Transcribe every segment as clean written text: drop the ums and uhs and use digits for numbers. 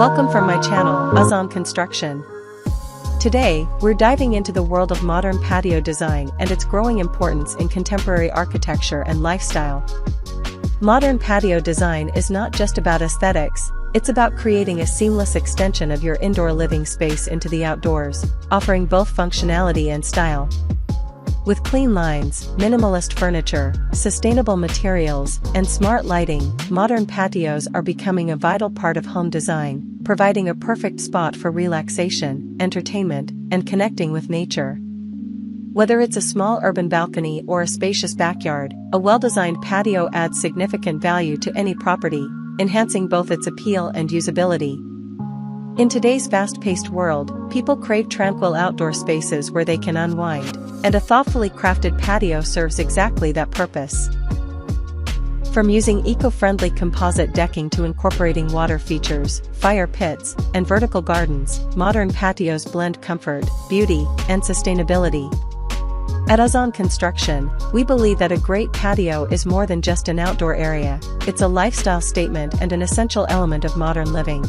Welcome from my channel, Azaan Construction. Today, we're diving into the world of modern patio design and its growing importance in contemporary architecture and lifestyle. Modern patio design is not just about aesthetics, it's about creating a seamless extension of your indoor living space into the outdoors, offering both functionality and style. With clean lines, minimalist furniture, sustainable materials, and smart lighting, modern patios are becoming a vital part of home design, providing a perfect spot for relaxation, entertainment, and connecting with nature. Whether it's a small urban balcony or a spacious backyard, a well-designed patio adds significant value to any property, enhancing both its appeal and usability. In today's fast-paced world, people crave tranquil outdoor spaces where they can unwind, and a thoughtfully crafted patio serves exactly that purpose. From using eco-friendly composite decking to incorporating water features, fire pits, and vertical gardens, modern patios blend comfort, beauty, and sustainability. At Azaan Construction, we believe that a great patio is more than just an outdoor area, it's a lifestyle statement and an essential element of modern living.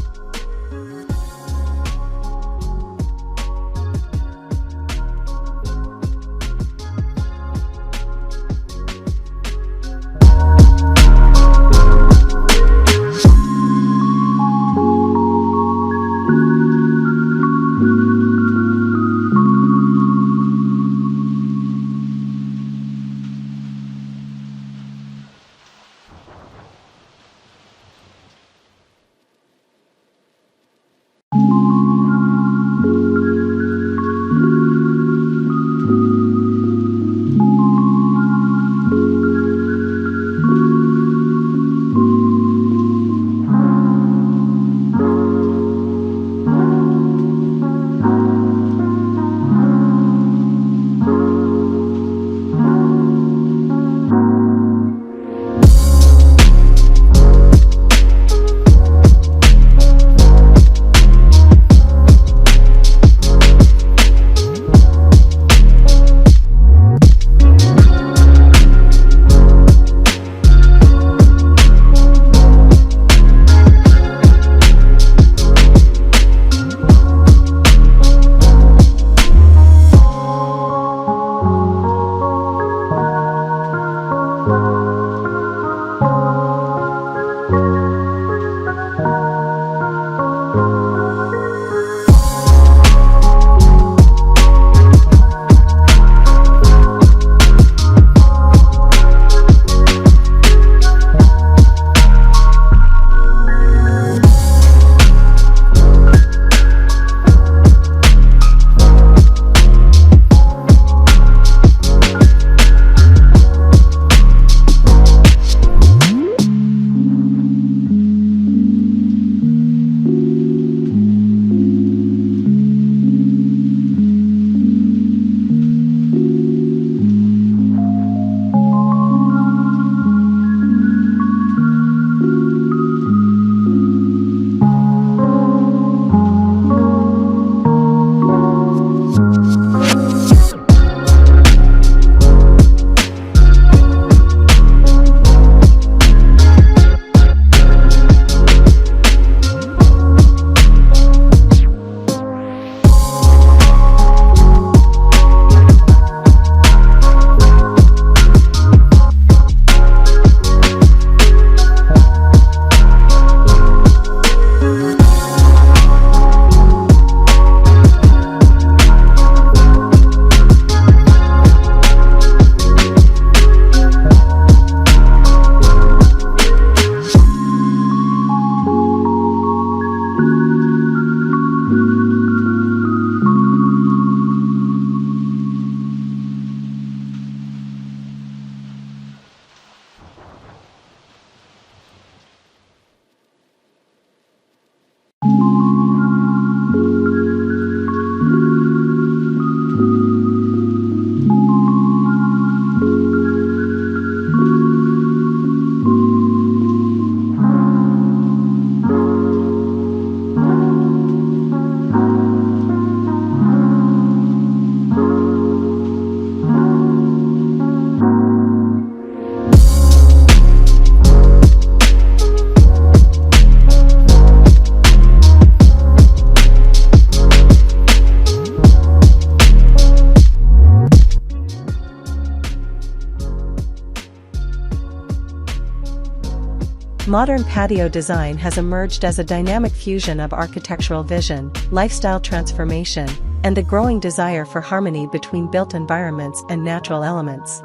Modern patio design has emerged as a dynamic fusion of architectural vision, lifestyle transformation, and the growing desire for harmony between built environments and natural elements.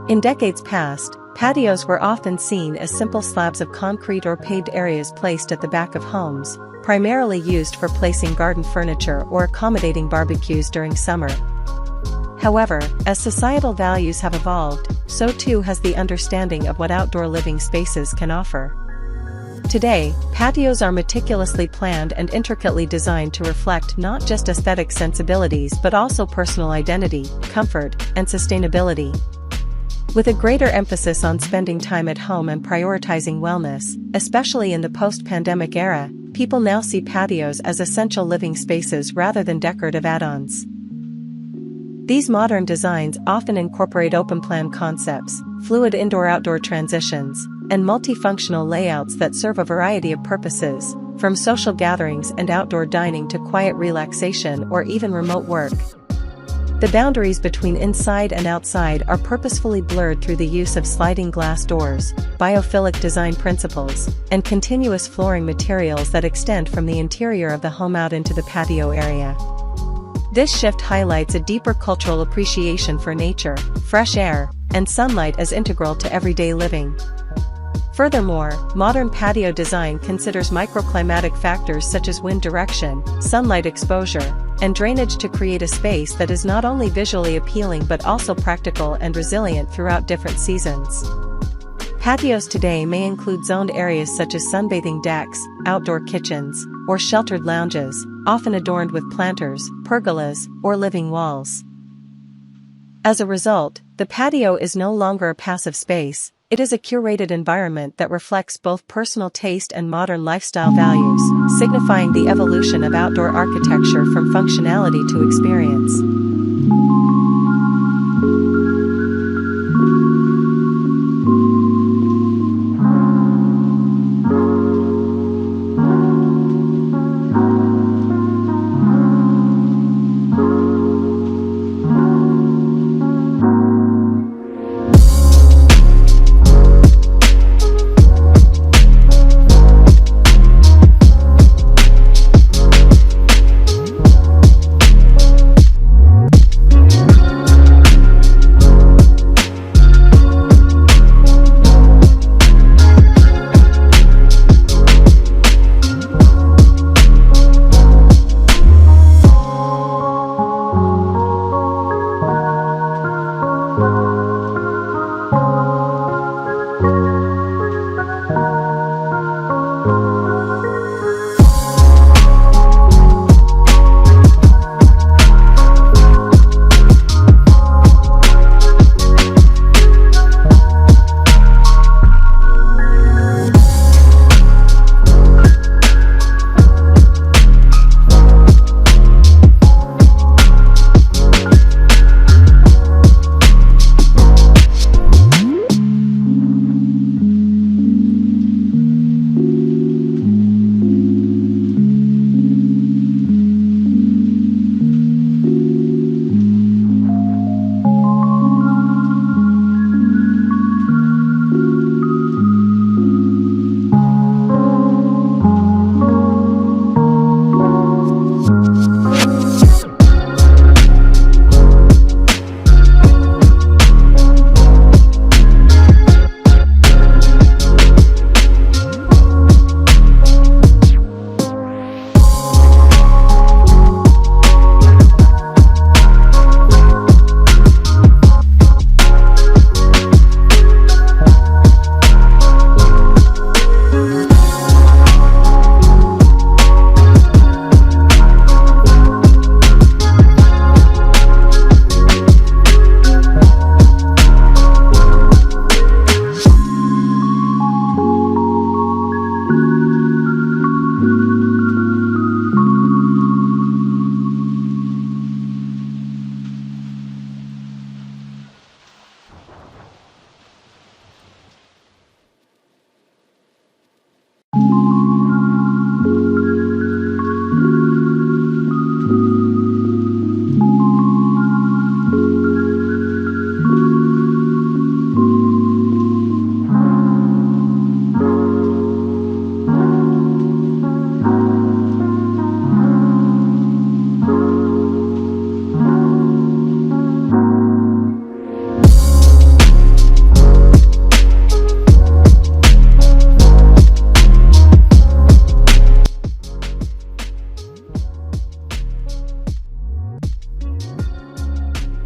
In decades past, patios were often seen as simple slabs of concrete or paved areas placed at the back of homes, primarily used for placing garden furniture or accommodating barbecues during summer. However, as societal values have evolved, so too has the understanding of what outdoor living spaces can offer. Today, patios are meticulously planned and intricately designed to reflect not just aesthetic sensibilities but also personal identity, comfort, and sustainability. With a greater emphasis on spending time at home and prioritizing wellness, especially in the post-pandemic era, people now see patios as essential living spaces rather than decorative add-ons. These modern designs often incorporate open-plan concepts, fluid indoor-outdoor transitions, and multifunctional layouts that serve a variety of purposes, from social gatherings and outdoor dining to quiet relaxation or even remote work. The boundaries between inside and outside are purposefully blurred through the use of sliding glass doors, biophilic design principles, and continuous flooring materials that extend from the interior of the home out into the patio area. This shift highlights a deeper cultural appreciation for nature, fresh air, and sunlight as integral to everyday living. Furthermore, modern patio design considers microclimatic factors such as wind direction, sunlight exposure, and drainage to create a space that is not only visually appealing but also practical and resilient throughout different seasons. Patios today may include zoned areas such as sunbathing decks, outdoor kitchens, or sheltered lounges, often adorned with planters, pergolas, or living walls. As a result, the patio is no longer a passive space, it is a curated environment that reflects both personal taste and modern lifestyle values, signifying the evolution of outdoor architecture from functionality to experience.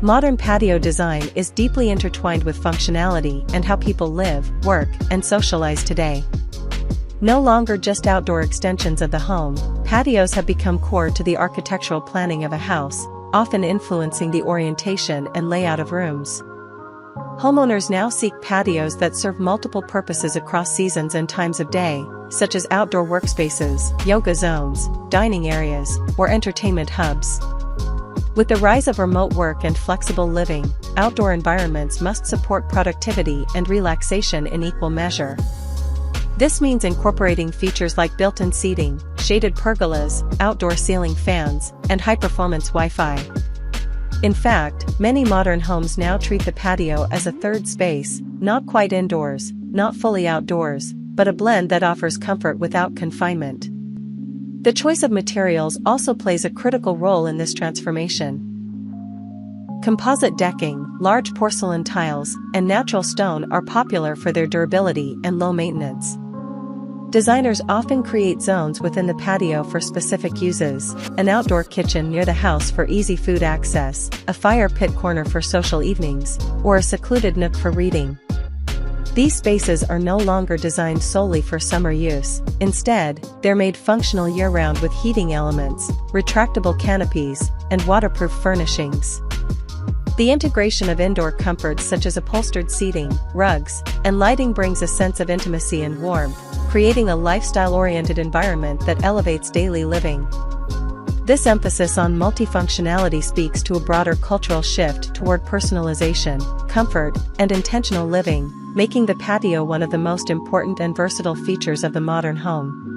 Modern patio design is deeply intertwined with functionality and how people live, work, and socialize today. No longer just outdoor extensions of the home, patios have become core to the architectural planning of a house, often influencing the orientation and layout of rooms. Homeowners now seek patios that serve multiple purposes across seasons and times of day, such as outdoor workspaces, yoga zones, dining areas, or entertainment hubs. With the rise of remote work and flexible living, outdoor environments must support productivity and relaxation in equal measure. This means incorporating features like built-in seating, shaded pergolas, outdoor ceiling fans, and high-performance Wi-Fi. In fact, many modern homes now treat the patio as a third space, not quite indoors, not fully outdoors, but a blend that offers comfort without confinement. The choice of materials also plays a critical role in this transformation. Composite decking, large porcelain tiles, and natural stone are popular for their durability and low maintenance. Designers often create zones within the patio for specific uses: an outdoor kitchen near the house for easy food access, a fire pit corner for social evenings, or a secluded nook for reading. These spaces are no longer designed solely for summer use. Instead, they're made functional year-round with heating elements, retractable canopies, and waterproof furnishings. The integration of indoor comforts such as upholstered seating, rugs, and lighting brings a sense of intimacy and warmth, creating a lifestyle-oriented environment that elevates daily living. This emphasis on multifunctionality speaks to a broader cultural shift toward personalization, comfort, and intentional living, making the patio one of the most important and versatile features of the modern home.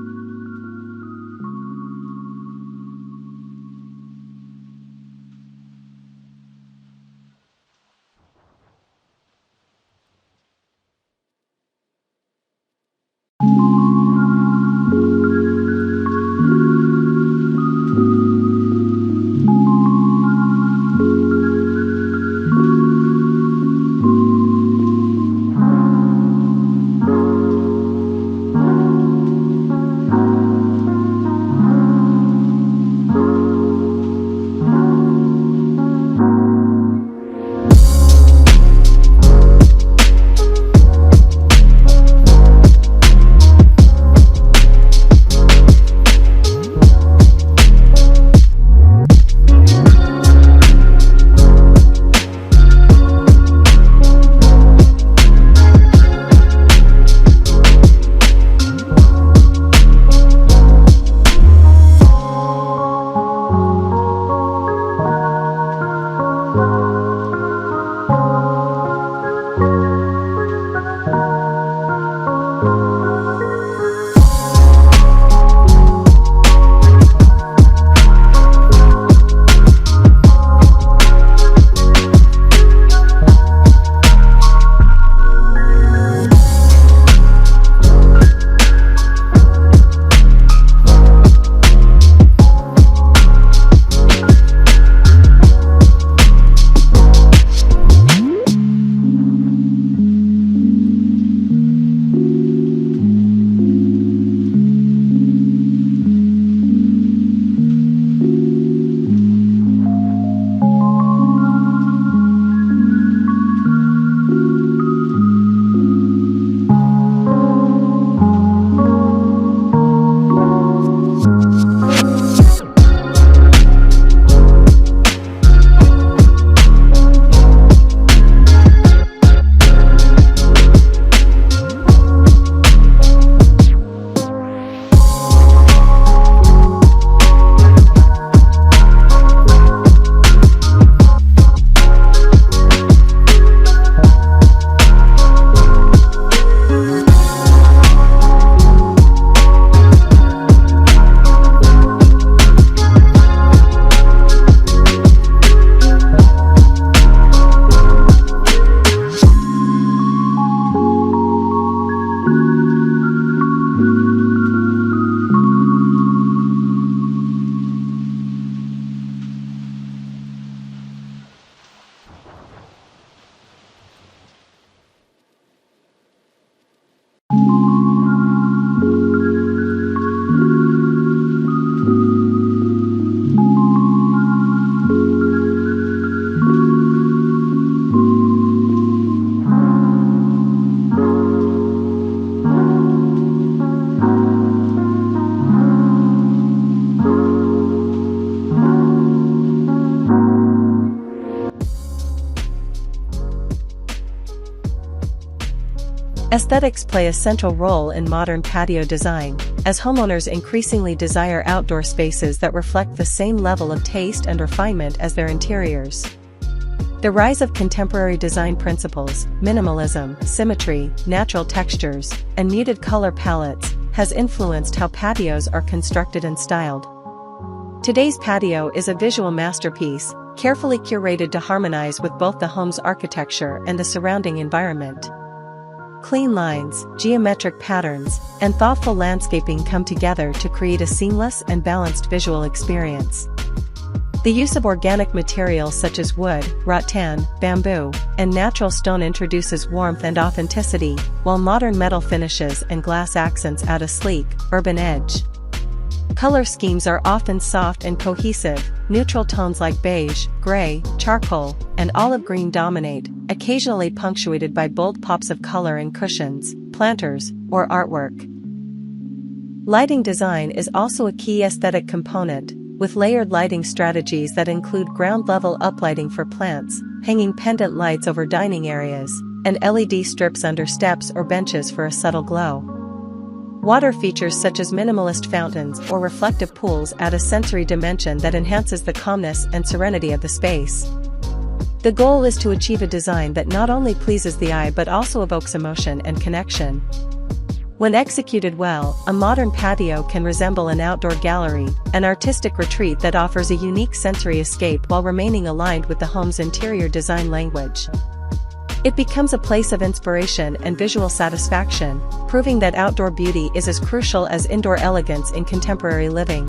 Aesthetics play a central role in modern patio design, as homeowners increasingly desire outdoor spaces that reflect the same level of taste and refinement as their interiors. The rise of contemporary design principles, minimalism, symmetry, natural textures, and muted color palettes, has influenced how patios are constructed and styled. Today's patio is a visual masterpiece, carefully curated to harmonize with both the home's architecture and the surrounding environment. Clean lines, geometric patterns, and thoughtful landscaping come together to create a seamless and balanced visual experience. The use of organic materials such as wood, rattan, bamboo, and natural stone introduces warmth and authenticity, while modern metal finishes and glass accents add a sleek, urban edge. Color schemes are often soft and cohesive. Neutral tones like beige, gray, charcoal, and olive green dominate, occasionally punctuated by bold pops of color in cushions, planters, or artwork. Lighting design is also a key aesthetic component, with layered lighting strategies that include ground-level uplighting for plants, hanging pendant lights over dining areas, and LED strips under steps or benches for a subtle glow. Water features such as minimalist fountains or reflective pools add a sensory dimension that enhances the calmness and serenity of the space. The goal is to achieve a design that not only pleases the eye but also evokes emotion and connection. When executed well, a modern patio can resemble an outdoor gallery, an artistic retreat that offers a unique sensory escape while remaining aligned with the home's interior design language. It becomes a place of inspiration and visual satisfaction, proving that outdoor beauty is as crucial as indoor elegance in contemporary living.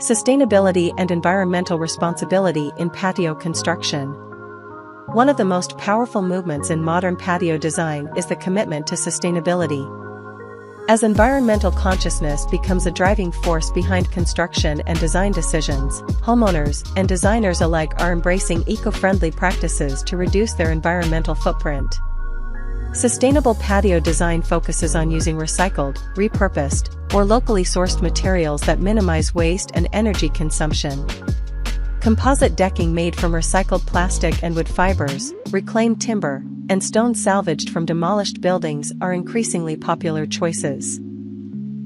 Sustainability and environmental responsibility in patio construction. One of the most powerful movements in modern patio design is the commitment to sustainability. As environmental consciousness becomes a driving force behind construction and design decisions, homeowners and designers alike are embracing eco-friendly practices to reduce their environmental footprint. Sustainable patio design focuses on using recycled, repurposed, or locally sourced materials that minimize waste and energy consumption. Composite decking made from recycled plastic and wood fibers, reclaimed timber, and stone salvaged from demolished buildings are increasingly popular choices.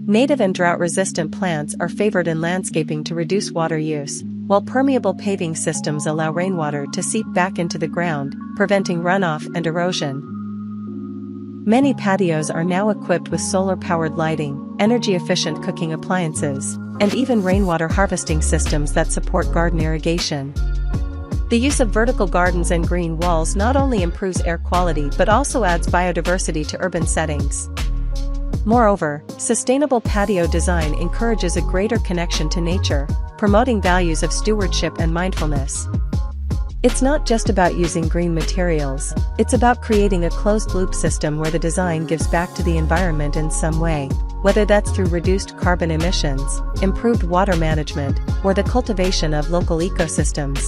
Native and drought-resistant plants are favored in landscaping to reduce water use, while permeable paving systems allow rainwater to seep back into the ground, preventing runoff and erosion. Many patios are now equipped with solar-powered lighting, energy-efficient cooking appliances, and even rainwater harvesting systems that support garden irrigation. The use of vertical gardens and green walls not only improves air quality but also adds biodiversity to urban settings. Moreover, sustainable patio design encourages a greater connection to nature, promoting values of stewardship and mindfulness. It's not just about using green materials, it's about creating a closed-loop system where the design gives back to the environment in some way, whether that's through reduced carbon emissions, improved water management, or the cultivation of local ecosystems.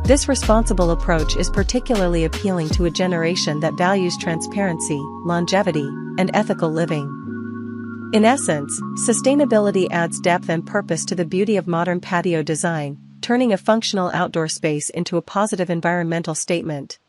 This responsible approach is particularly appealing to a generation that values transparency, longevity, and ethical living. In essence, sustainability adds depth and purpose to the beauty of modern patio design, turning a functional outdoor space into a positive environmental statement.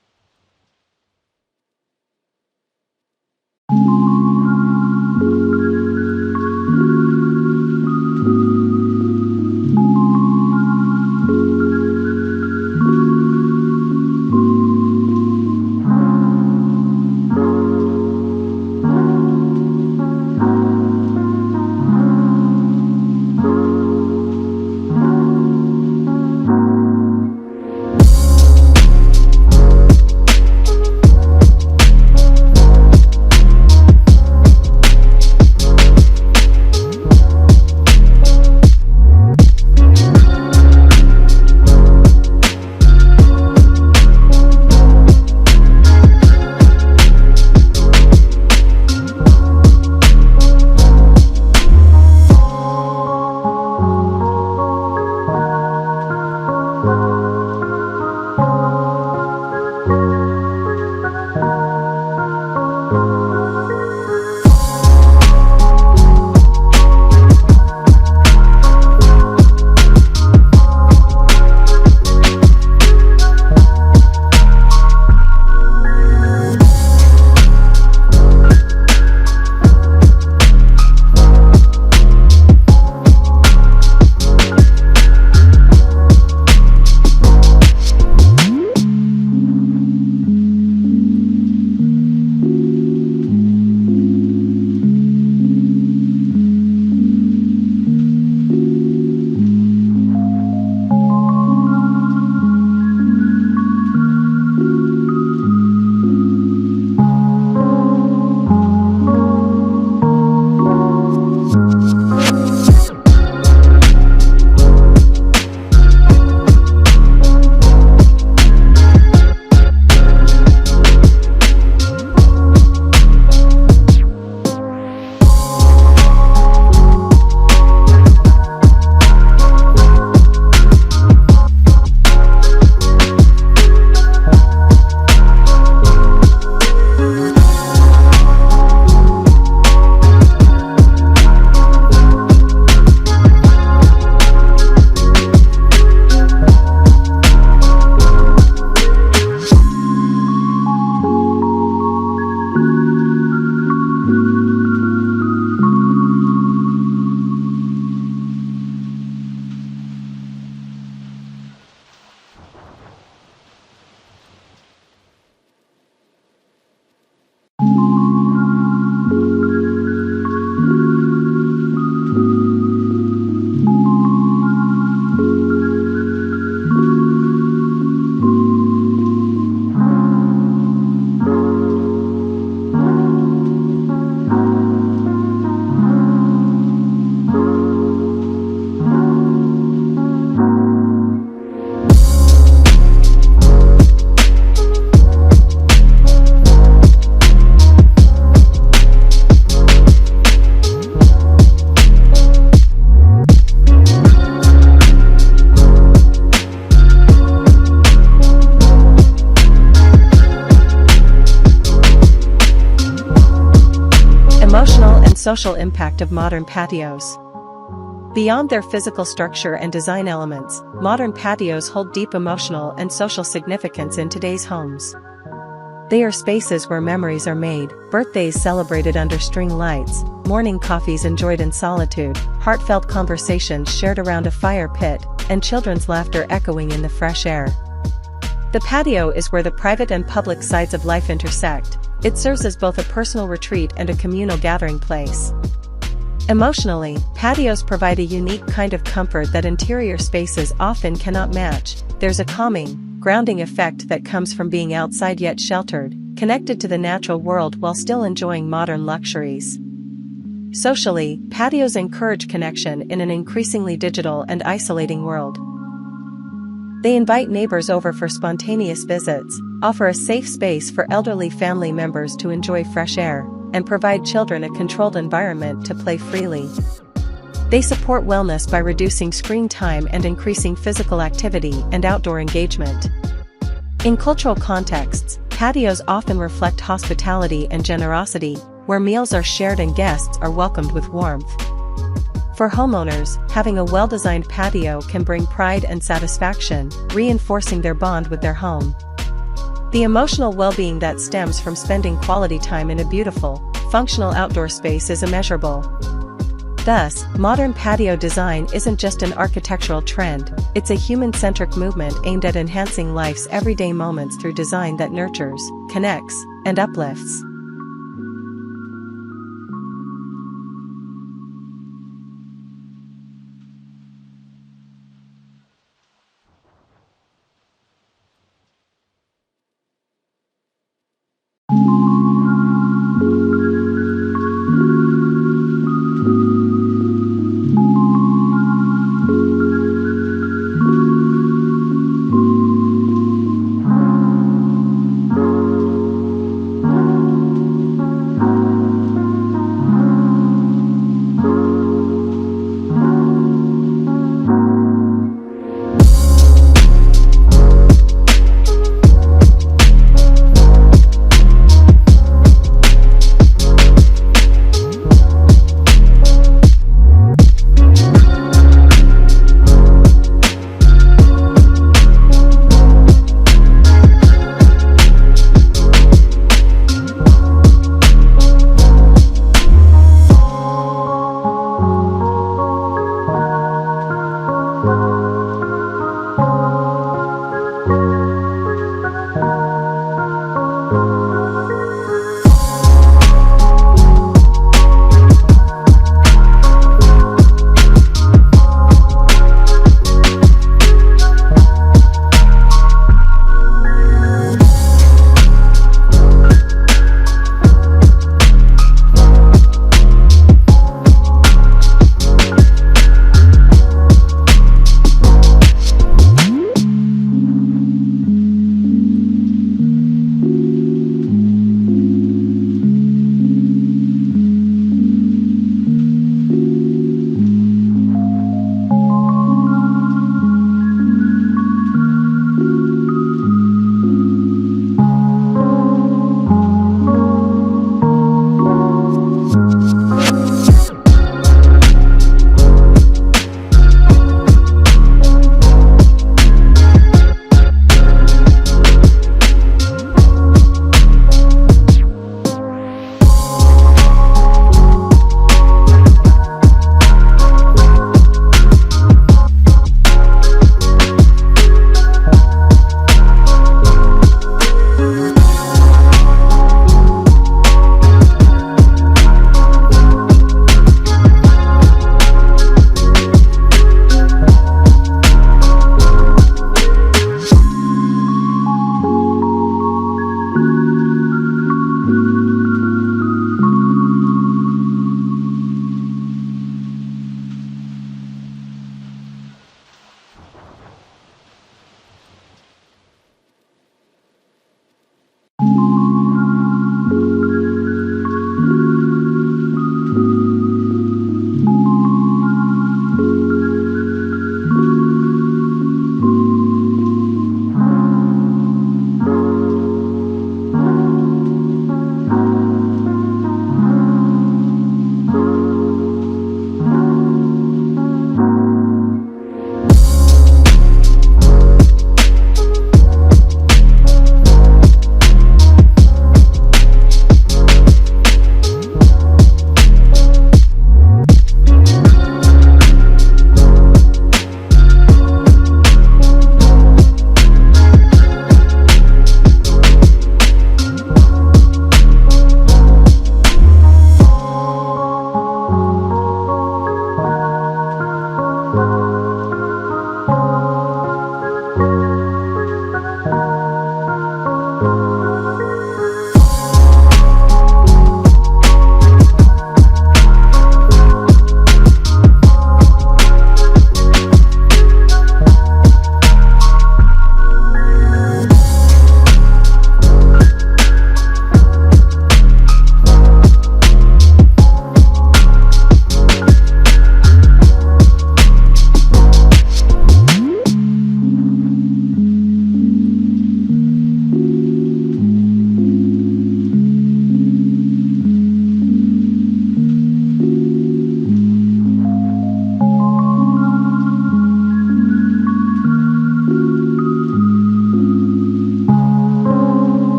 social impact of modern patios. Beyond their physical structure and design elements, modern patios hold deep emotional and social significance in today's homes. They are spaces where memories are made, birthdays celebrated under string lights, morning coffees enjoyed in solitude, heartfelt conversations shared around a fire pit, and children's laughter echoing in the fresh air. The patio is where the private and public sides of life intersect. It serves as both a personal retreat and a communal gathering place. Emotionally, patios provide a unique kind of comfort that interior spaces often cannot match. There's a calming, grounding effect that comes from being outside yet sheltered, connected to the natural world while still enjoying modern luxuries. Socially, patios encourage connection in an increasingly digital and isolating world. They invite neighbors over for spontaneous visits, offer a safe space for elderly family members to enjoy fresh air, and provide children a controlled environment to play freely. They support wellness by reducing screen time and increasing physical activity and outdoor engagement. In cultural contexts, patios often reflect hospitality and generosity, where meals are shared and guests are welcomed with warmth. For homeowners, having a well-designed patio can bring pride and satisfaction, reinforcing their bond with their home. The emotional well-being that stems from spending quality time in a beautiful, functional outdoor space is immeasurable. Thus, modern patio design isn't just an architectural trend, it's a human-centric movement aimed at enhancing life's everyday moments through design that nurtures, connects, and uplifts.